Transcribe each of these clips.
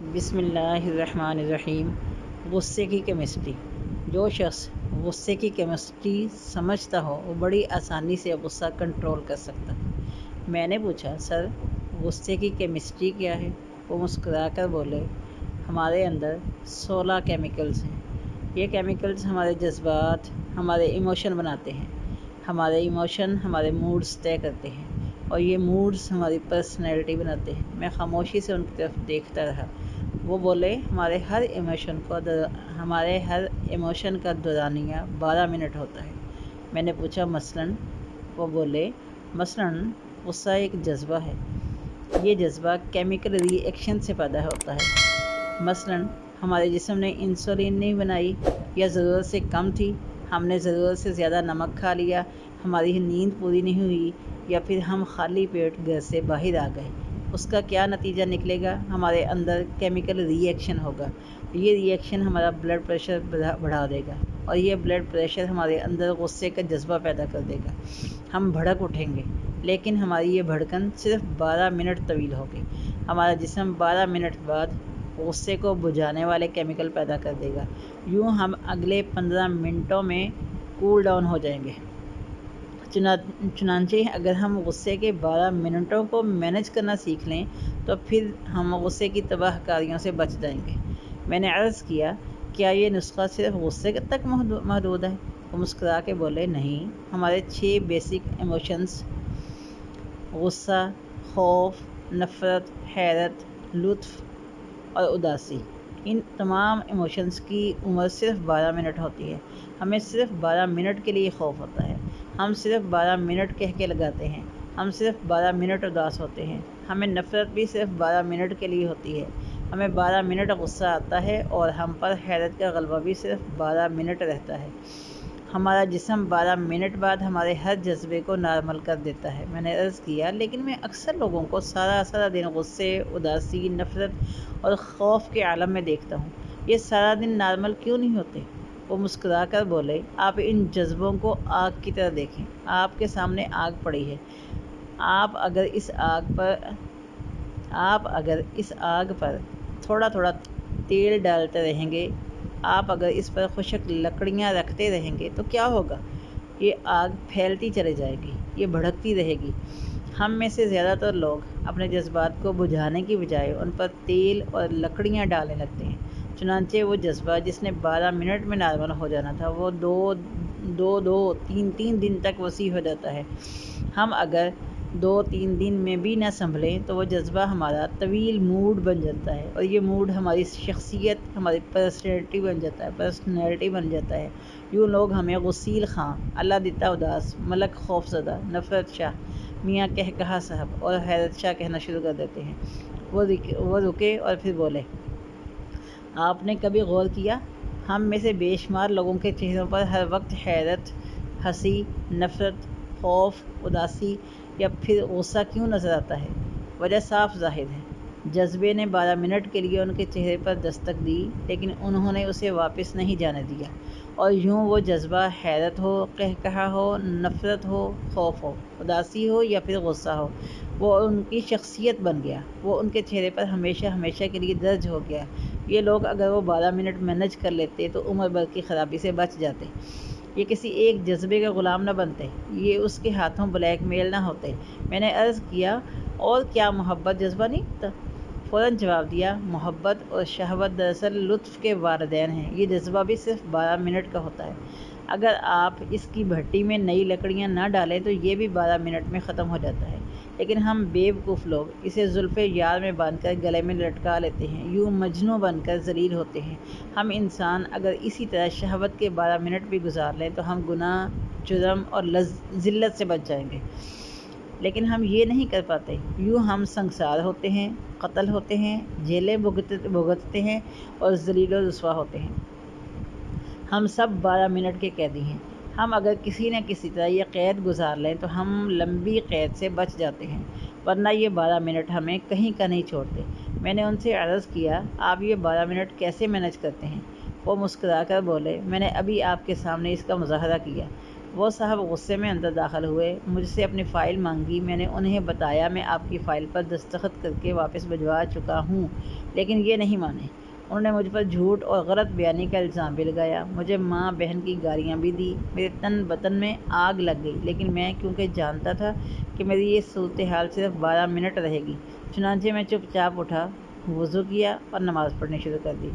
بسم اللہ الرحمن الرحیم۔ غصے کی کیمسٹری۔ جو شخص غصے کی کیمسٹری سمجھتا ہو وہ بڑی آسانی سے غصہ کنٹرول کر سکتا ہے۔ میں نے پوچھا، سر غصے کی کیمسٹری کیا ہے؟ وہ مسکرا کر بولے، ہمارے اندر 16 کیمیکلز ہیں۔ یہ کیمیکلز ہمارے جذبات، ہمارے ایموشن بناتے ہیں۔ ہمارے ایموشن ہمارے موڈز طے کرتے ہیں اور یہ موڈز ہماری پرسنالٹی بناتے ہیں۔ میں خاموشی سے ان کی طرف دیکھتا رہا۔ وہ بولے، ہمارے ہر ایموشن کا دورانیہ 12 منٹ ہوتا ہے۔ میں نے پوچھا، مثلاً؟ وہ بولے، مثلاً غصہ ایک جذبہ ہے۔ یہ جذبہ کیمیکل ری ایکشن سے پیدا ہوتا ہے۔ مثلاً ہمارے جسم نے انسولین نہیں بنائی، یا ضرورت سے کم تھی، ہم نے ضرورت سے زیادہ نمک کھا لیا، ہماری نیند پوری نہیں ہوئی، یا پھر ہم خالی پیٹ گھر سے باہر آ گئے۔ اس کا کیا نتیجہ نکلے گا؟ ہمارے اندر کیمیکل ری ایکشن ہوگا۔ یہ ری ایکشن ہمارا بلڈ پریشر بڑھا دے گا اور یہ بلڈ پریشر ہمارے اندر غصے کا جذبہ پیدا کر دے گا۔ ہم بھڑک اٹھیں گے، لیکن ہماری یہ بھڑکن صرف 12 منٹ طویل ہوگی۔ ہمارا جسم 12 منٹ بعد غصے کو بجھانے والے کیمیکل پیدا کر دے گا۔ یوں ہم اگلے 15 منٹوں میں کول ڈاؤن ہو جائیں گے۔ چنانچہ اگر ہم غصے کے 12 منٹوں کو مینج کرنا سیکھ لیں تو پھر ہم غصے کی تباہ کاریوں سے بچ جائیں گے۔ میں نے عرض کیا، کیا یہ نسخہ صرف غصے تک محدود ہے؟ وہ مسکرا کے بولے، نہیں، ہمارے 6 بیسک ایموشنز، غصہ، خوف، نفرت، حیرت، لطف اور اداسی، ان تمام ایموشنز کی عمر صرف 12 منٹ ہوتی ہے۔ ہمیں صرف 12 منٹ کے لیے خوف ہوتا ہے۔ ہم صرف 12 منٹ کہہ کے لگاتے ہیں۔ ہم صرف 12 منٹ اداس ہوتے ہیں۔ ہمیں نفرت بھی صرف 12 منٹ کے لیے ہوتی ہے۔ ہمیں 12 منٹ غصہ آتا ہے اور ہم پر حیرت کا غلبہ بھی صرف 12 منٹ رہتا ہے۔ ہمارا جسم 12 منٹ بعد ہمارے ہر جذبے کو نارمل کر دیتا ہے۔ میں نے عرض کیا، لیکن میں اکثر لوگوں کو سارا دن غصے، اداسی، نفرت اور خوف کے عالم میں دیکھتا ہوں۔ یہ سارا دن نارمل کیوں نہیں ہوتے؟ وہ مسکرا کر بولے، آپ ان جذبوں کو آگ کی طرح دیکھیں۔ آپ کے سامنے آگ پڑی ہے۔ آپ اگر اس آگ پر تھوڑا تھوڑا تیل ڈالتے رہیں گے، آپ اگر اس پر خشک لکڑیاں رکھتے رہیں گے تو کیا ہوگا؟ یہ آگ پھیلتی چلی جائے گی، یہ بھڑکتی رہے گی۔ ہم میں سے زیادہ تر لوگ اپنے جذبات کو بجھانے کی بجائے ان پر تیل اور لکڑیاں ڈالنے لگتے ہیں۔ چنانچہ وہ جذبہ جس نے 12 منٹ میں نارمل ہو جانا تھا، وہ تین دن تک وسیع ہو جاتا ہے۔ ہم اگر 2-3 دن میں بھی نہ سنبھلیں تو وہ جذبہ ہمارا طویل موڈ بن جاتا ہے، اور یہ موڈ ہماری شخصیت، ہماری پرسنالٹی بن جاتا ہے۔ یوں لوگ ہمیں غسیل خاں، اللہ دیتا اداس، ملک خوف زدہ، نفرت شاہ، میاں کہکہا صاحب اور حیرت شاہ کہنا شروع کر دیتے ہیں۔ وہ رکے اور پھر بولے، آپ نے کبھی غور کیا، ہم میں سے بے شمار لوگوں کے چہروں پر ہر وقت حیرت، ہنسی، نفرت، خوف، اداسی یا پھر غصہ کیوں نظر آتا ہے؟ وجہ صاف ظاہر ہے۔ جذبے نے 12 منٹ کے لیے ان کے چہرے پر دستک دی، لیکن انہوں نے اسے واپس نہیں جانے دیا، اور یوں وہ جذبہ حیرت ہو، قہقہا ہو، نفرت ہو، خوف ہو، اداسی ہو یا پھر غصہ ہو، وہ ان کی شخصیت بن گیا۔ وہ ان کے چہرے پر ہمیشہ کے لیے درج ہو گیا۔ یہ لوگ اگر وہ 12 منٹ مینج کر لیتے تو عمر بھر کی خرابی سے بچ جاتے۔ یہ کسی ایک جذبے کا غلام نہ بنتے، یہ اس کے ہاتھوں بلیک میل نہ ہوتے۔ میں نے عرض کیا، اور کیا محبت جذبہ نہیں ہوتا؟ فوراً جواب دیا، محبت اور شہوت دراصل لطف کے والدین ہیں۔ یہ جذبہ بھی صرف 12 منٹ کا ہوتا ہے۔ اگر آپ اس کی بھٹی میں نئی لکڑیاں نہ ڈالیں تو یہ بھی 12 منٹ میں ختم ہو جاتا ہے۔ لیکن ہم بیوقوف لوگ اسے زلف یار میں باندھ کر گلے میں لٹکا لیتے ہیں، یوں مجنوں بن کر ذلیل ہوتے ہیں۔ ہم انسان اگر اسی طرح شہوت کے 12 منٹ بھی گزار لیں تو ہم گناہ، جرم اور ذلت سے بچ جائیں گے، لیکن ہم یہ نہیں کر پاتے۔ یوں ہم سنگسار ہوتے ہیں، قتل ہوتے ہیں، جیلیں بھگتتے ہیں اور ذلیل و رسوا ہوتے ہیں۔ ہم سب 12 منٹ کے قیدی ہیں۔ ہم اگر کسی نہ کسی طرح یہ قید گزار لیں تو ہم لمبی قید سے بچ جاتے ہیں، ورنہ یہ 12 منٹ ہمیں کہیں کا نہیں چھوڑتے۔ میں نے ان سے عرض کیا، آپ یہ 12 منٹ کیسے مینج کرتے ہیں؟ وہ مسکرا کر بولے، میں نے ابھی آپ کے سامنے اس کا مظاہرہ کیا۔ وہ صاحب غصے میں اندر داخل ہوئے، مجھ سے اپنی فائل مانگی۔ میں نے انہیں بتایا میں آپ کی فائل پر دستخط کر کے واپس بھجوا چکا ہوں، لیکن یہ نہیں مانے۔ انہوں نے مجھ پر جھوٹ اور غلط بیانی کا الزام بھی لگایا، مجھے ماں بہن کی گالیاں بھی دی، میرے تن بدن میں آگ لگ گئی، لیکن میں کیونکہ جانتا تھا کہ میری یہ صورتحال صرف 12 منٹ رہے گی، چنانچہ میں چپ چاپ اٹھا، وضو کیا اور نماز پڑھنی شروع کر دی۔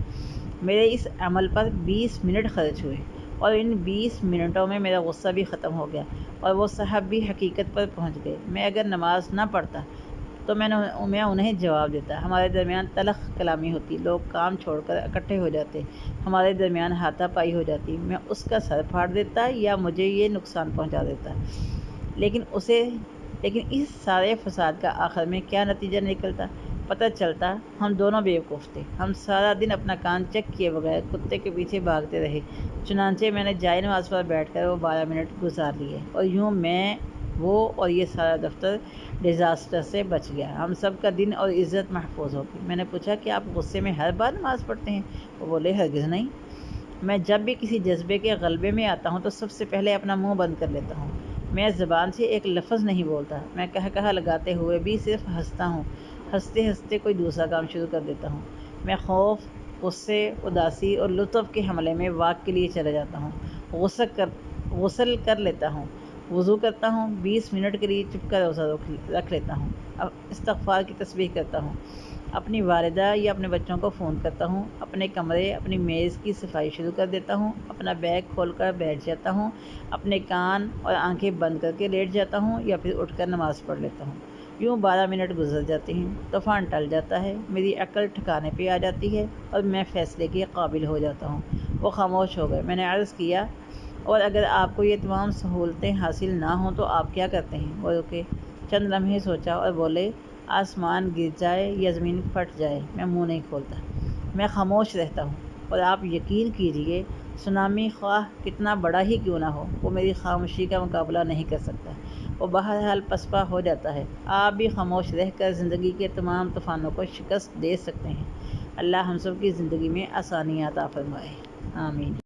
میرے اس عمل پر 20 منٹ خرچ ہوئے اور ان 20 منٹوں میں میرا غصہ بھی ختم ہو گیا اور وہ صاحب بھی حقیقت پر پہنچ گئے۔ میں اگر نماز نہ پڑھتا تو میں انہیں جواب دیتا، ہمارے درمیان تلخ کلامی ہوتی، لوگ کام چھوڑ کر اکٹھے ہو جاتے، ہمارے درمیان ہاتھا پائی ہو جاتی، میں اس کا سر پھاڑ دیتا یا مجھے یہ نقصان پہنچا دیتا، لیکن اس سارے فساد کا آخر میں کیا نتیجہ نکلتا؟ پتہ چلتا ہم دونوں بیوقوف تھے، ہم سارا دن اپنا کان چیک کیے بغیر کتے کے پیچھے بھاگتے رہے۔ چنانچہ میں نے جائے نماز پر بیٹھ کر وہ 12 منٹ گزار لیے اور یوں میں، وہ اور یہ سارا دفتر ڈیزاسٹر سے بچ گیا، ہم سب کا دن اور عزت محفوظ ہو گئی۔ میں نے پوچھا کہ آپ غصے میں ہر بار نماز پڑھتے ہیں؟ وہ بولے ہرگز نہیں، میں جب بھی کسی جذبے کے غلبے میں آتا ہوں تو سب سے پہلے اپنا منہ بند کر لیتا ہوں، میں زبان سے ایک لفظ نہیں بولتا، میں کہا لگاتے ہوئے بھی صرف ہنستا ہوں، ہنستے ہنستے کوئی دوسرا کام شروع کر دیتا ہوں، میں خوف، غصے، اداسی اور لطف کے حملے میں واک کے لیے چلا جاتا ہوں، غسل کر لیتا ہوں، وضو کرتا ہوں، 20 منٹ کے لیے چپ کر روزہ رکھ لیتا ہوں، استغفار کی تسبیح کرتا ہوں، اپنی والدہ یا اپنے بچوں کو فون کرتا ہوں، اپنے کمرے، اپنی میز کی صفائی شروع کر دیتا ہوں، اپنا بیگ کھول کر بیٹھ جاتا ہوں، اپنے کان اور آنکھیں بند کر کے لیٹ جاتا ہوں یا پھر اٹھ کر نماز پڑھ لیتا ہوں۔ یوں 12 منٹ گزر جاتے ہیں، طوفان ٹل جاتا ہے، میری عقل ٹھکانے پہ آ جاتی ہے اور میں فیصلے کے قابل ہو جاتا ہوں۔ وہ خاموش ہو گئے۔ میں نے عرض کیا، اور اگر آپ کو یہ تمام سہولتیں حاصل نہ ہوں تو آپ کیا کرتے ہیں؟ وہ رکے، چند لمحے سوچا اور بولے، آسمان گر جائے یا زمین پھٹ جائے میں منہ نہیں کھولتا، میں خاموش رہتا ہوں، اور آپ یقین کیجئے سونامی خواہ کتنا بڑا ہی کیوں نہ ہو، وہ میری خاموشی کا مقابلہ نہیں کر سکتا، وہ بہرحال پسپا ہو جاتا ہے۔ آپ بھی خاموش رہ کر زندگی کے تمام طوفانوں کو شکست دے سکتے ہیں۔ اللہ ہم سب کی زندگی میں آسانیاں عطا فرمائے، آمین۔